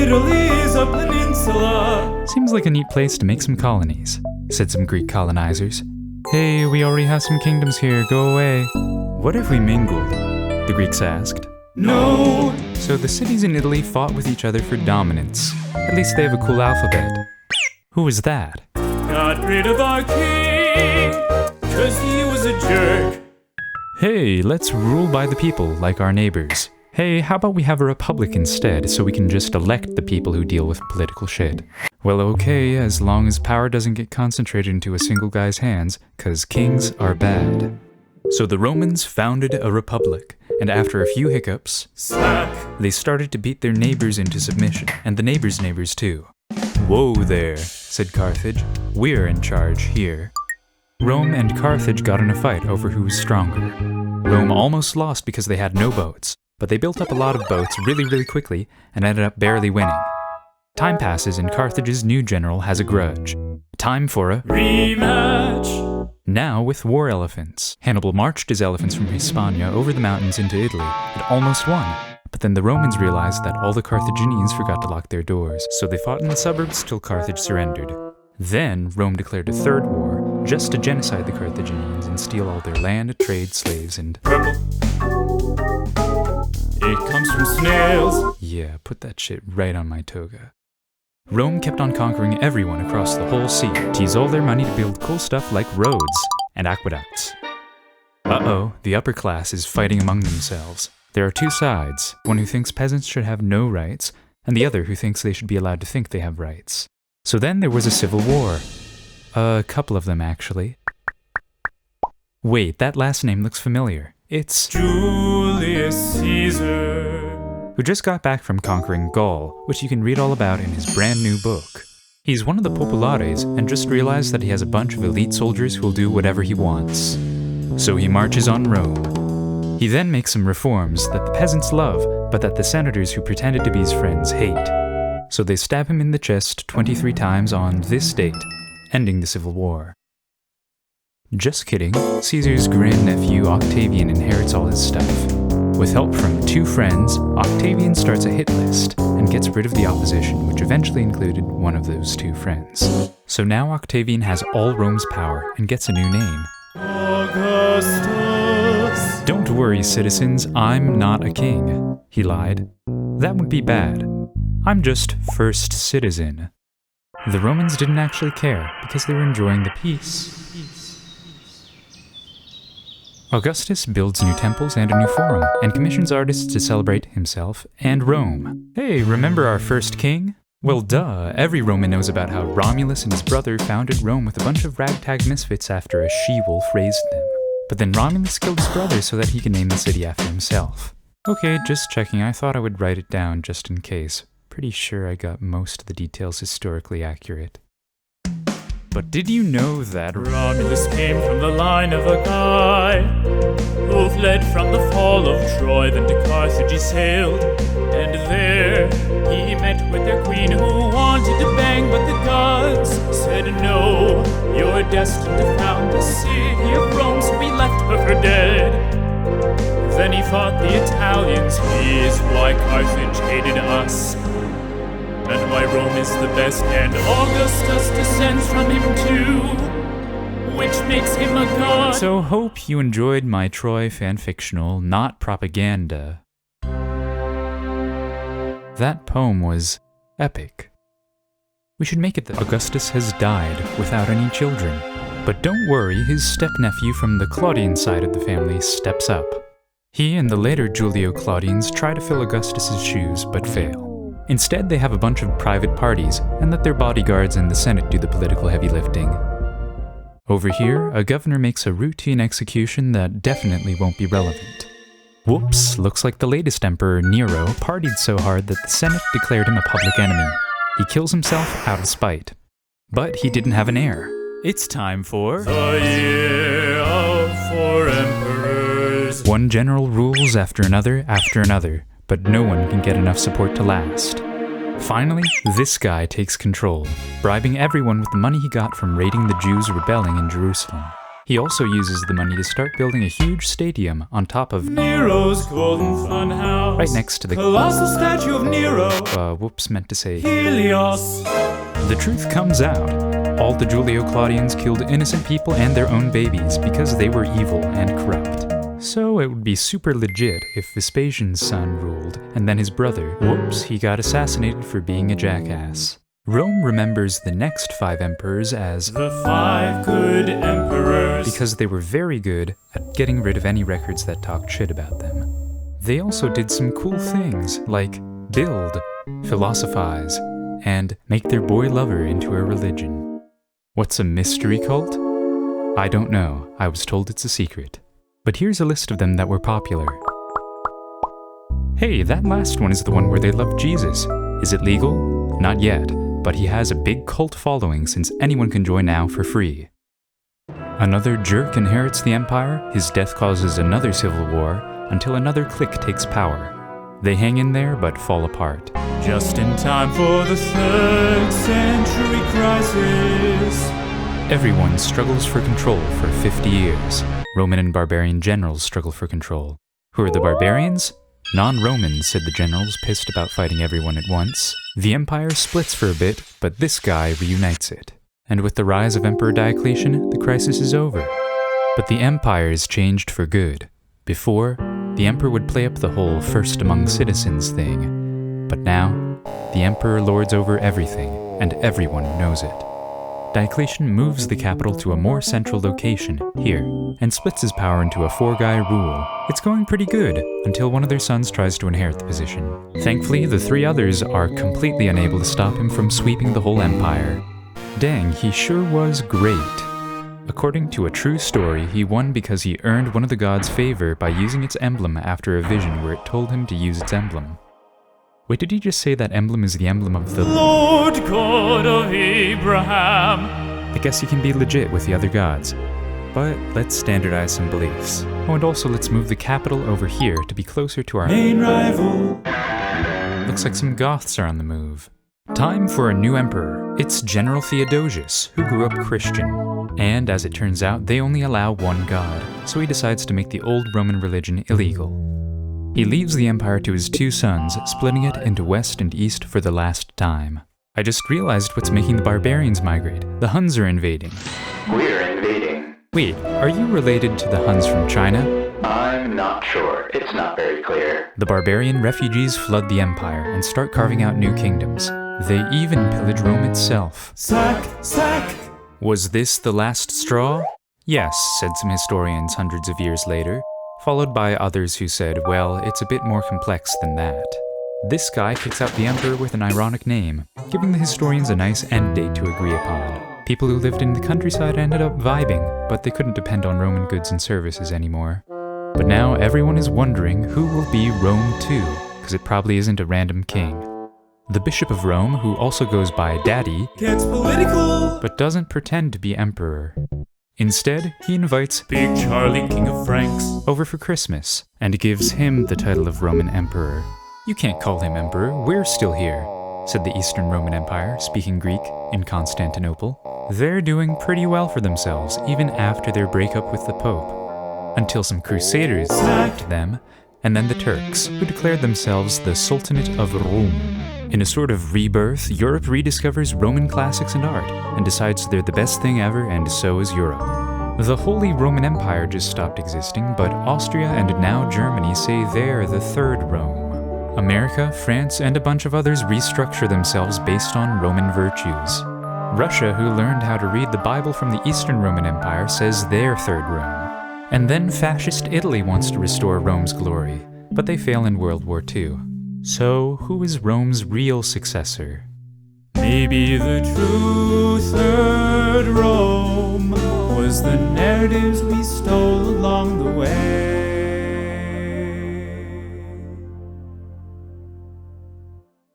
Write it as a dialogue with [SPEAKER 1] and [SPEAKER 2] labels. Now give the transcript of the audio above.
[SPEAKER 1] Italy is a peninsula.
[SPEAKER 2] Seems like a neat place to make some colonies, said some Greek colonizers. Hey, we already have some kingdoms here, go away. What if we mingled? The Greeks asked.
[SPEAKER 1] No.
[SPEAKER 2] So the cities in Italy fought with each other for dominance. At least they have a cool alphabet. Who was that?
[SPEAKER 1] Got rid of our king, 'cause he was a jerk.
[SPEAKER 2] Hey, let's rule by the people like our neighbors. Hey, how about we have a republic instead so we can just elect the people who deal with political shit? Well, okay, as long as power doesn't get concentrated into a single guy's hands, 'cause kings are bad. So the Romans founded a republic, and after a few hiccups,
[SPEAKER 1] Slack.
[SPEAKER 2] they started to beat their neighbors into submission, and the neighbors' neighbors too. Whoa there, said Carthage. We're in charge here. Rome and Carthage got in a fight over who was stronger. Rome almost lost because they had no boats, but they built up a lot of boats really quickly and ended up barely winning. Time passes and Carthage's new general has a grudge. Time for a
[SPEAKER 1] rematch.
[SPEAKER 2] Now with war elephants. Hannibal marched his elephants from Hispania over the mountains into Italy and almost won. But then the Romans realized that all the Carthaginians forgot to lock their doors, so they fought in the suburbs till Carthage surrendered. Then Rome declared a third war, just to genocide the Carthaginians and steal all their land, trade, slaves, and
[SPEAKER 1] Purple. It comes from snails.
[SPEAKER 2] yeah, put that shit right on my toga. Rome kept on conquering everyone across the whole sea to use all their money to build cool stuff like roads and aqueducts. Uh-oh, the upper class is fighting among themselves. There are two sides, one who thinks peasants should have no rights, and the other who thinks they should be allowed to think they have rights. So then there was a civil war. A couple of them, actually. Wait, that last name looks familiar. It's
[SPEAKER 1] Julius Caesar.
[SPEAKER 2] who just got back from conquering Gaul, which you can read all about in his brand new book. He's one of the populares and just realized that he has a bunch of elite soldiers who'll do whatever he wants. So he marches on Rome. He then makes some reforms that the peasants love, but that the senators who pretended to be his friends hate. So they stab him in the chest 23 times on this date, ending the civil war. Just kidding, Caesar's grandnephew Octavian inherits all his stuff. With help from two friends, Octavian starts a hit list and gets rid of the opposition, which eventually included one of those two friends. So now Octavian has all Rome's power and gets a new name.
[SPEAKER 1] Augustus.
[SPEAKER 2] Don't worry, citizens, I'm not a king, he lied. That would be bad. I'm just first citizen. The Romans didn't actually care because they were enjoying the peace. Augustus builds new temples and a new forum, and commissions artists to celebrate himself and Rome. Hey, remember our first king? Well, duh, every Roman knows about how Romulus and his brother founded Rome with a bunch of ragtag misfits after a she-wolf raised them. But then Romulus killed his brother so that he could name the city after himself. Okay, just checking, I thought I would write it down just in case. Pretty sure I got most of the details historically accurate. But did you know that
[SPEAKER 1] Romulus came from the line of a guy who fled from the fall of Troy, then to Carthage he sailed, and there he met with their queen who wanted to bang, but the gods said no, you're destined to found the city of Rome, so we left her for dead. Then he fought the Italians, he is why Carthage hated us, and why Rome is the best, and Augustus descends from him too, which makes him a god.
[SPEAKER 2] So hope you enjoyed my Troy fanfictional, not propaganda. That poem was epic. We should make it that Augustus has died without any children. But don't worry, his step-nephew from the Claudian side of the family steps up. He and the later Julio-Claudians try to fill Augustus's shoes, but fail. Instead, they have a bunch of private parties and let their bodyguards and the Senate do the political heavy lifting. Over here, a governor makes a routine execution that definitely won't be relevant. Whoops, looks like the latest emperor, Nero, partied so hard that the Senate declared him a public enemy. He kills himself out of spite. But he didn't have an heir. It's time for
[SPEAKER 1] The year of 4 emperors.
[SPEAKER 2] one general rules after another, but no one can get enough support to last. Finally, this guy takes control, bribing everyone with the money he got from raiding the Jews rebelling in Jerusalem. He also uses the money to start building a huge stadium on top of
[SPEAKER 1] Nero's golden funhouse,
[SPEAKER 2] right next to the
[SPEAKER 1] colossal statue of Nero,
[SPEAKER 2] meant to say
[SPEAKER 1] Helios.
[SPEAKER 2] The truth comes out. All the Julio-Claudians killed innocent people and their own babies because they were evil and corrupt. So it would be super legit if Vespasian's son ruled, and then his brother, he got assassinated for being a jackass. Rome remembers the next 5 emperors as
[SPEAKER 1] the 5 good emperors
[SPEAKER 2] because they were very good at getting rid of any records that talked shit about them. They also did some cool things like build, philosophize, and make their boy lover into a religion. What's a mystery cult? I don't know. I was told it's a secret. But here's a list of them that were popular. Hey, that last one is the one where they love Jesus. Is it legal? Not yet, but he has a big cult following since anyone can join now for free. Another jerk inherits the empire, his death causes another civil war, until another clique takes power. They hang in there but fall apart.
[SPEAKER 1] Just in time for the 3rd century crisis.
[SPEAKER 2] Everyone struggles for control for 50 years. Roman and barbarian generals struggle for control. Who are the barbarians? Non-Romans, said the generals, pissed about fighting everyone at once. The empire splits for a bit, but this guy reunites it. And with the rise of Emperor Diocletian, the crisis is over. But the empire is changed for good. Before, the emperor would play up the whole first among citizens thing. But now, the emperor lords over everything, and everyone knows it. Diocletian moves the capital to a more central location, here, and splits his power into a 4-guy rule. It's going pretty good, until one of their sons tries to inherit the position. Thankfully, the 3 others are completely unable to stop him from sweeping the whole empire. Dang, he sure was great. According to a true story, he won because he earned one of the gods' favor by using its emblem after a vision where it told him to use its emblem. Wait, did he just say that emblem is the emblem of the
[SPEAKER 1] Lord God of Abraham?
[SPEAKER 2] I guess he can be legit with the other gods. But let's standardize some beliefs. Oh, and also let's move the capital over here to be closer to our
[SPEAKER 1] main rival.
[SPEAKER 2] Looks like some Goths are on the move. Time for a new emperor. It's General Theodosius, who grew up Christian. And as it turns out, they only allow one god, so he decides to make the old Roman religion illegal. He leaves the empire to his 2 sons, splitting it into west and east for the last time. I just realized what's making the barbarians migrate. The Huns are invading.
[SPEAKER 3] We're invading.
[SPEAKER 2] Wait, are you related to the Huns from China?
[SPEAKER 3] I'm not sure. It's not very clear.
[SPEAKER 2] The barbarian refugees flood the empire and start carving out new kingdoms. They even pillage Rome itself.
[SPEAKER 1] Sack!
[SPEAKER 2] Was this the last straw? Yes, said some historians hundreds of years later, followed by others who said, well, it's a bit more complex than that. This guy kicks out the emperor with an ironic name, giving the historians a nice end date to agree upon. People who lived in the countryside ended up vibing, but they couldn't depend on Roman goods and services anymore. But now everyone is wondering who will be Rome II, because it probably isn't a random king. The Bishop of Rome, who also goes by Daddy,
[SPEAKER 1] gets political,
[SPEAKER 2] but doesn't pretend to be emperor. Instead, he invites
[SPEAKER 1] Big Charlie, King of Franks,
[SPEAKER 2] over for Christmas, and gives him the title of Roman Emperor. You can't call him emperor, we're still here, said the Eastern Roman Empire, speaking Greek, in Constantinople. They're doing pretty well for themselves, even after their breakup with the Pope. Until some crusaders sacked them, and then the Turks, who declared themselves the Sultanate of Rome. In a sort of rebirth, Europe rediscovers Roman classics and art, and decides they're the best thing ever, and so is Europe. The Holy Roman Empire just stopped existing, but Austria and now Germany say they're the third Rome. America, France, and a bunch of others restructure themselves based on Roman virtues. Russia, who learned how to read the Bible from the Eastern Roman Empire, says they're third Rome. And then fascist Italy wants to restore Rome's glory, but they fail in World War II. So, who is Rome's real successor?
[SPEAKER 1] Maybe the true third Rome was the narratives we stole along the way.